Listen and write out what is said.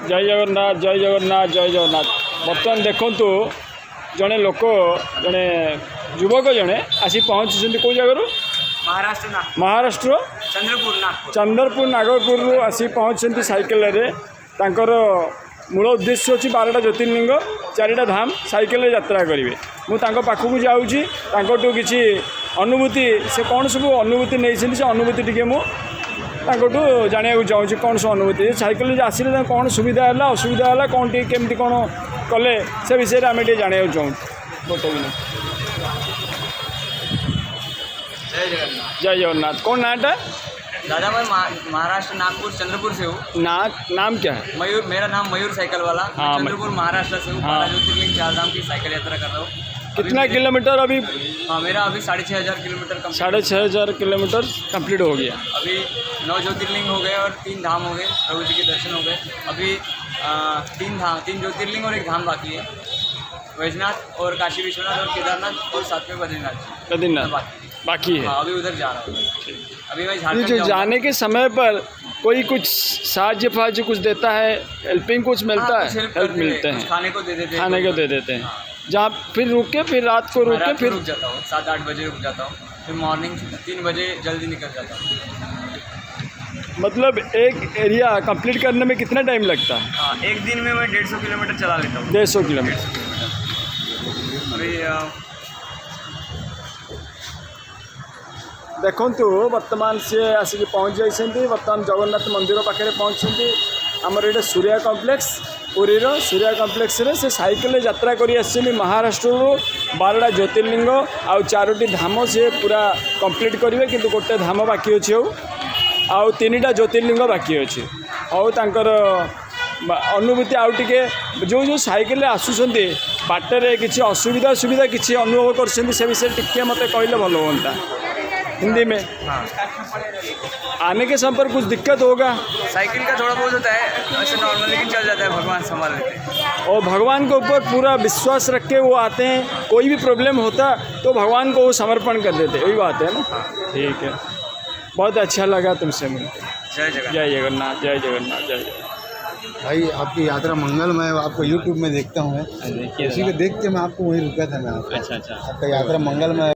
जय जगन्नाथ जय जगन्नाथ जय जगन्नाथ। बर्तमान देखु जड़े लोक जड़े युवक जड़े आसी पहुँची कौ जगार महाराष्ट्र चंद्रपुर नागपुर आसी पहुँचती साइकेल मूल उद्देश्य अच्छी 12टा ज्योतिर्लिंग 4टा धाम साइकेल यात्रा करेंगे। मुझे पाखक जाऊँगी किसी अनुभूति से कौन सब अनुभूति नहीं से अनुभूति टी मुझे जाना चाहूँगी कौन सब अनुभूति साइकेल आसिले कौन सुविधा है असुविधा है कौन टी केमती कौन कले से विषय में आम जाना चाहूँ गोटे दिन। जय जगन्नाथ। कौन नाटा दादा मैं महाराष्ट्र नागपुर चंद्रपुर से हूँ। नाम क्या है? मयूर। मेरा नाम मयूर साइकिल वाला। हाँ, चंद्रपुर महाराष्ट्र से हूँ। 12 ज्योतिर्लिंग 4 धाम की साइकिल यात्रा कर रहा हूँ। कितना किलोमीटर अभी? हाँ मेरा अभी 6500 किलोमीटर। 6500 किलोमीटर कंप्लीट हो गया। अभी 9 ज्योतिर्लिंग हो गए और 3 धाम हो गए। प्रभु जी के दर्शन हो गए। अभी 3 ज्योतिर्लिंग और 1 धाम बाकी है, वैजनाथ और काशी विश्वनाथ और केदारनाथ और साथ में बद्रीनाथ बाकी है। हाँ, अभी उधर जा रहा हूँ। अभी मैं ये झारखंड जो जाने के समय पर कोई कुछ साहाଯ୍य फाज्य कुछ देता है, हेल्पिंग कुछ मिलता है? हेल्प मिलते हैं, खाने को दे देते हैं। खाने को दे देते हैं। जहाँ फिर रुक के फिर रात को रुक के फिर रुक जाता हूँ। 7-8 बजे रुक जाता हूँ, फिर मॉर्निंग 3 बजे जल्दी निकल जाता हूँ। मतलब एक एरिया कंप्लीट करने में कितना टाइम लगता है? हाँ, एक दिन में मैं 150 किलोमीटर चला लेता हूँ। 150 किलोमीटर। अभी देखु बर्तमान सी आसिक पहुँच जाइए। बर्तमान जगन्नाथ मंदिर पाखे पहुँचती आमर ये सूर्या कम्प्लेक्स पुरी सूर्या कम्प्लेक्स से साइकेल यात्रा कर महाराष्ट्र 12टा ज्योतिर्लिंग आउ 4टी धाम से पूरा कंप्लीट करेंगे, किंतु गोटे धाम बाकी अच्छे आउ 3टा ज्योतिर्लिंग बाकी अच्छे। और तांकर अनुभूति आउ टे जो साइकेल आसुँच बाटर किसी असुविधा सुविधा किसी अनुभव कर विषय टिके मत कहले भल हाँ हिंदी में। हाँ, आने के समय पर कुछ दिक्कत होगा? साइकिल का थोड़ा बहुत होता है, ऐसे नॉर्मल लेकिन चल जाता है, भगवान संभाल लेते हैं। और भगवान के ऊपर पूरा विश्वास रख के वो आते हैं, कोई भी प्रॉब्लम होता तो भगवान को वो समर्पण कर देते, वही बात है ना। ठीक है, बहुत अच्छा लगा तुमसे मिलकर। जय जगन्नाथ। जय जगन्नाथ जय जगन्नाथ जय जगन्नाथ। भाई आपकी यात्रा मंगलमय, आपको यूट्यूब में देखता हूँ मैं, उसी को देख के मैं आपको वहीं रुका था। मैं अच्छा आपका यात्रा मंगलमय।